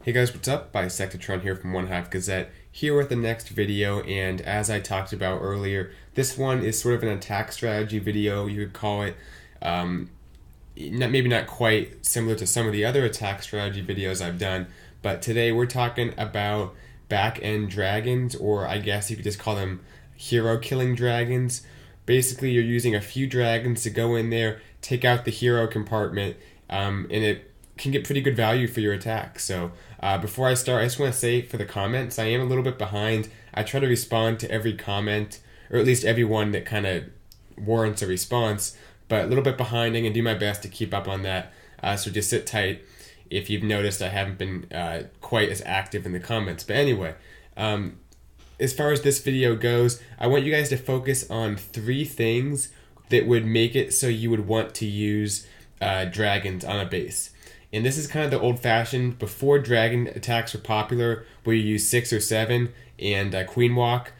Hey guys, what's up? Bisectatron here from OneHive Gazette, here with the next video, and as I talked about earlier, this one is sort of an attack strategy video, you could call it. Maybe not quite similar to some of the other attack strategy videos I've done, but today we're talking about back-end dragons, or I guess you could just call them hero-killing dragons. Basically, you're using a few dragons to go in there, take out the hero compartment, and it can get pretty good value for your attack. So before I start, I just want to say for the comments, I am a little bit behind. I try to respond to every comment, or at least every one that kind of warrants a response, but a little bit behind. I'm going to do my best to keep up on that. So just sit tight if you've noticed I haven't been quite as active in the comments. But anyway, as far as this video goes, I want you guys to focus on 3 things that would make it so you would want to use dragons on a base. And this is kind of the old-fashioned, before dragon attacks were popular, where you use 6 or 7 and queen walk.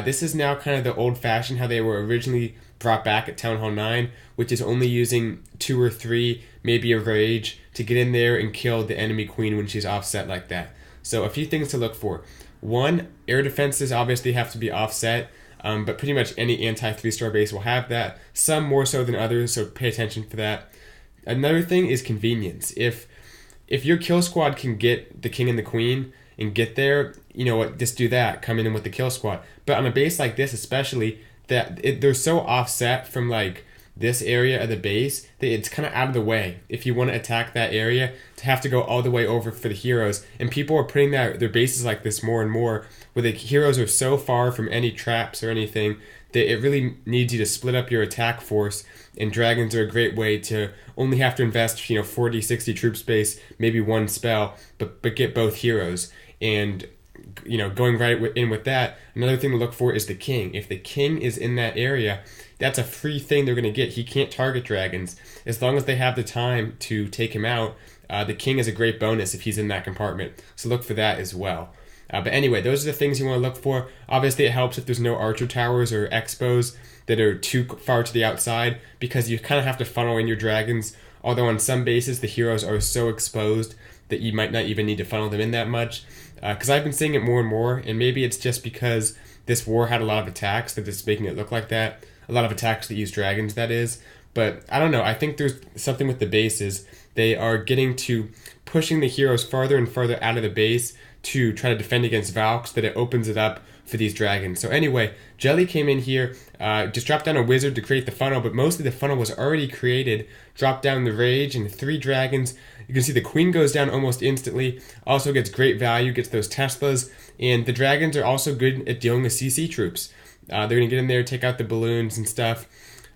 This is now kind of the old-fashioned, how they were originally brought back at Town Hall 9, which is only using 2 or 3, maybe a rage, to get in there and kill the enemy queen when she's offset like that. So a few things to look for. 1, air defenses obviously have to be offset, but pretty much any anti-3-star base will have that. Some more so than others, so pay attention for that. Another thing is convenience. If your kill squad can get the king and the queen and get there, you know what, just do that. Come in with the kill squad. But on a base like this especially, they're so offset from like this area of the base that it's kind of out of the way. If you want to attack that area, to have to go all the way over for the heroes. And people are putting their bases like this more and more, where the heroes are so far from any traps or anything that it really needs you to split up your attack force, and dragons are a great way to only have to invest 40, 60 troop space, maybe 1 spell, but get both heroes. And going right in with that, another thing to look for is the king. If the king is in that area, that's a free thing they're going to get. He can't target dragons. As long as they have the time to take him out, the king is a great bonus if he's in that compartment. So look for that as well. But anyway, those are the things you want to look for. Obviously, it helps if there's no archer towers or expos that are too far to the outside, because you kind of have to funnel in your dragons. Although on some bases, the heroes are so exposed that you might not even need to funnel them in that much. Because I've been seeing it more and more, and maybe it's just because this war had a lot of attacks that it's making it look like that. A lot of attacks that use dragons, that is. But I don't know, I think there's something with the bases. They are getting to pushing the heroes farther and farther out of the base to try to defend against Valks, that it opens it up for these dragons. So anyway, Jelly came in here, just dropped down a wizard to create the funnel, but mostly the funnel was already created. Dropped down the rage and 3 dragons. You can see the queen goes down almost instantly, also gets great value, gets those Teslas, and the dragons are also good at dealing with CC troops. They're going to get in there, take out the balloons and stuff.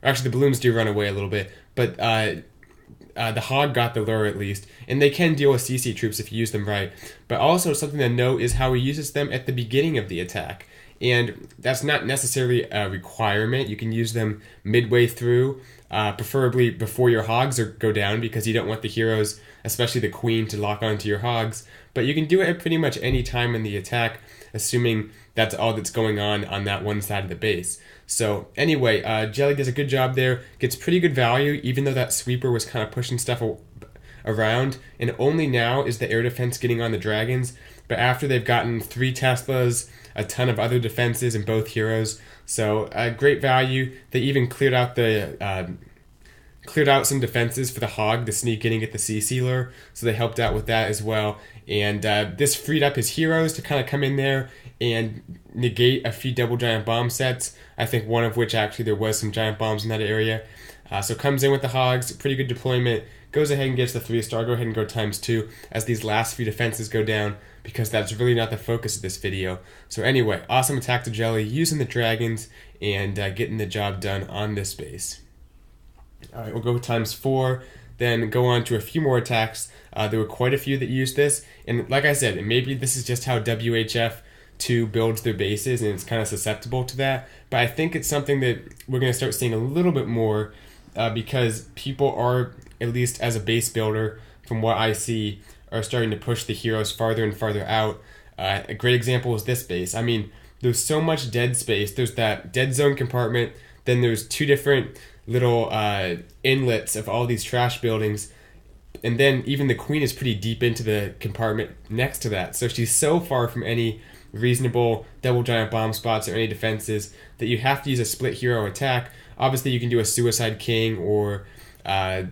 Actually, the balloons do run away a little bit, but the hog got the lure at least, and they can deal with CC troops if you use them right. But also something to note is how he uses them at the beginning of the attack. And that's not necessarily a requirement. You can use them midway through, preferably before your hogs go down, because you don't want the heroes, especially the queen, to lock onto your hogs. But you can do it at pretty much any time in the attack, assuming that's all that's going on that one side of the base. So anyway, Jelly does a good job there, gets pretty good value, even though that sweeper was kind of pushing stuff around. And only now is the air defense getting on the dragons, but after they've gotten 3 Teslas, a ton of other defenses in both heroes. So great value. They even cleared out some defenses for the hog to sneak in and get the CC lure, so they helped out with that as well. And this freed up his heroes to kind of come in there and negate a few double giant bomb sets. I think one of which actually there was some giant bombs in that area. So comes in with the hogs, pretty good deployment, goes ahead and gets the 3-star. Go ahead and go ×2 as these last few defenses go down, because that's really not the focus of this video. So anyway, awesome attack to Jelly, using the dragons and getting the job done on this base. Alright, we'll go ×4, then go on to a few more attacks. There were quite a few that used this, and like I said, maybe this is just how WHF2 builds their bases, and it's kind of susceptible to that, but I think it's something that we're going to start seeing a little bit more, because people are, at least as a base builder, from what I see, are starting to push the heroes farther and farther out. A great example is this base. I mean, there's so much dead space. There's that dead zone compartment, then there's 2 different little inlets of all these trash buildings, And then even the queen is pretty deep into the compartment next to that. So she's so far from any reasonable double giant bomb spots or any defenses that you have to use a split hero attack. Obviously, you can do a suicide king or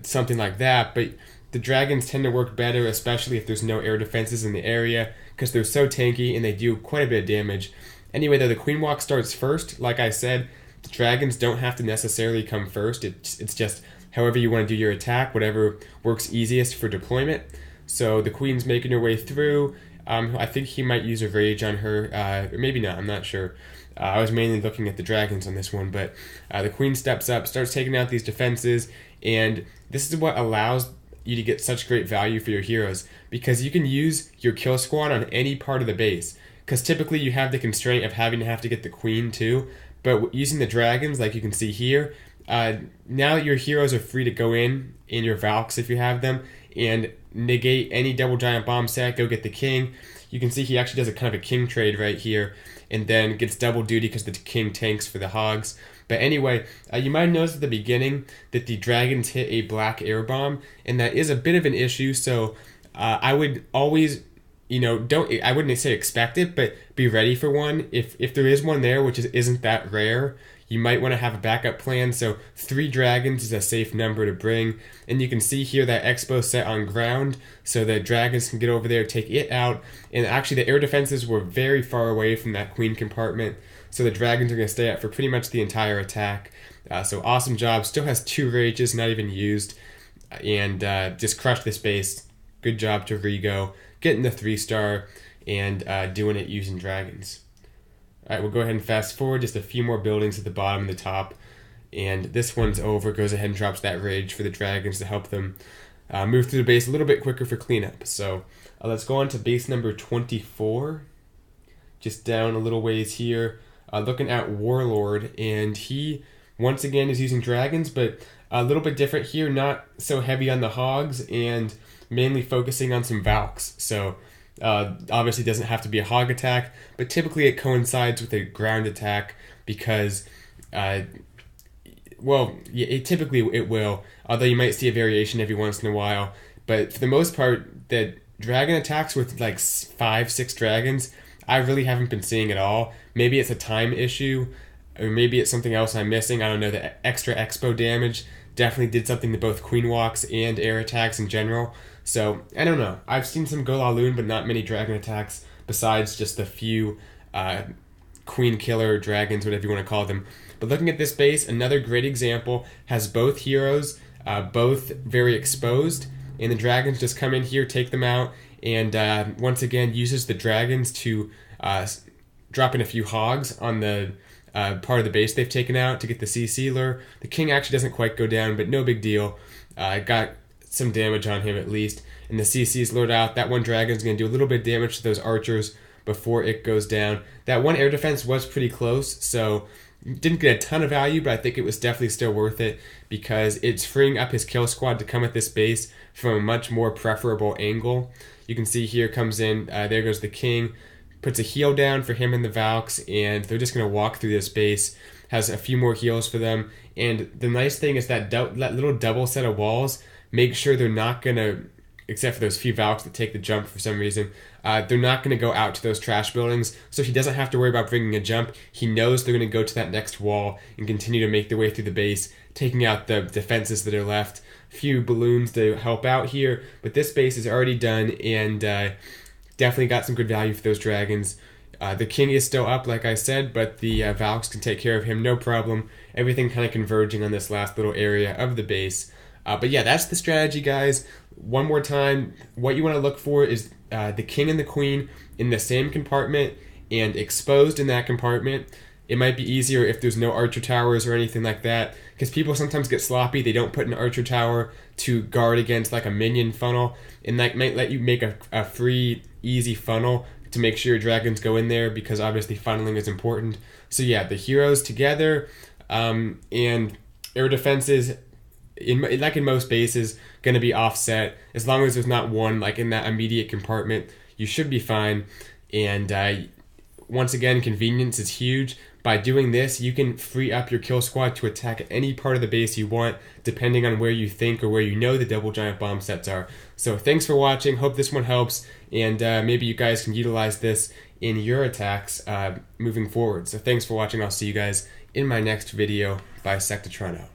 something like that, but the dragons tend to work better, especially if there's no air defenses in the area, because they're so tanky and they do quite a bit of damage. Anyway, though, the queen walk starts first. Like I said, the dragons don't have to necessarily come first. It's just however you want to do your attack, whatever works easiest for deployment. So the queen's making her way through. I think he might use a rage on her, or maybe not, I'm not sure. I was mainly looking at the dragons on this one, but the queen steps up, starts taking out these defenses, and this is what allows you to get such great value for your heroes, because you can use your kill squad on any part of the base, because typically you have the constraint of having to get the queen too, but using the dragons, like you can see here, now your heroes are free to go in your Valks if you have them, and negate any double giant bomb set, go get the king. You can see he actually does a kind of a king trade right here, and then gets double duty because the king tanks for the hogs. But anyway, you might notice at the beginning that the dragons hit a black air bomb, and that is a bit of an issue. So I would always, I wouldn't say expect it, but be ready for one. If there is one there, which isn't that rare, you might want to have a backup plan. So 3 dragons is a safe number to bring. And you can see here that expo set on ground, so the dragons can get over there, take it out. And actually the air defenses were very far away from that queen compartment, so the dragons are going to stay up for pretty much the entire attack. So awesome job. Still has 2 rages, not even used. And just crushed this base. Good job to Rigo, getting the 3-star and doing it using dragons. Alright, we'll go ahead and fast forward just a few more buildings at the bottom and the top. And this one's over, goes ahead and drops that rage for the dragons to help them move through the base a little bit quicker for cleanup. So let's go on to base number 24. Just down a little ways here. Looking at Warlord, and he once again is using dragons, but a little bit different here, not so heavy on the hogs and mainly focusing on some Valks. So obviously doesn't have to be a hog attack, but typically it coincides with a ground attack because typically it will, although you might see a variation every once in a while. But for the most part, the dragon attacks with like 5-6 dragons, I really haven't been seeing at all. Maybe it's a time issue, or maybe it's something else I'm missing. I don't know. The extra expo damage definitely did something to both queen walks and air attacks in general. So, I don't know. I've seen some Golaloon, but not many dragon attacks, besides just a few queen killer dragons, whatever you want to call them. But looking at this base, another great example, has both heroes, both very exposed, and the dragons just come in here, take them out, and once again uses the dragons to drop in a few hogs on the part of the base they've taken out to get the CC lure. The king actually doesn't quite go down, but no big deal. Got some damage on him at least, and the CC's lured out. That one dragon is going to do a little bit of damage to those archers before it goes down. That one air defense was pretty close, so didn't get a ton of value, but I think it was definitely still worth it because it's freeing up his kill squad to come at this base from a much more preferable angle. You can see here comes in, there goes the king, puts a heal down for him and the Valks, and they're just going to walk through this base, has a few more heals for them. And the nice thing is that little double set of walls make sure they're not going to, except for those few Valks that take the jump for some reason, they're not going to go out to those trash buildings, so he doesn't have to worry about bringing a jump. He knows they're going to go to that next wall and continue to make their way through the base, taking out the defenses that are left. Few balloons to help out here, but this base is already done, and definitely got some good value for those dragons. The king is still up, like I said, but the Valks can take care of him, no problem. Everything kind of converging on this last little area of the base. But yeah, that's the strategy, guys. One more time, what you want to look for is the king and the queen in the same compartment and exposed in that compartment. It might be easier if there's no archer towers or anything like that, because people sometimes get sloppy. They don't put an archer tower to guard against like a minion funnel, and that might let you make a free, easy funnel to make sure your dragons go in there, because obviously funneling is important. So yeah, the heroes together and air defenses, in most bases, going to be offset. As long as there's not one like in that immediate compartment, you should be fine. And once again, convenience is huge, by doing this, you can free up your kill squad to attack any part of the base you want, depending on where you think or where you know the double giant bomb sets are. So thanks for watching. Hope this one helps, and maybe you guys can utilize this in your attacks moving forward. So thanks for watching. I'll see you guys in my next video. Bisectatron out.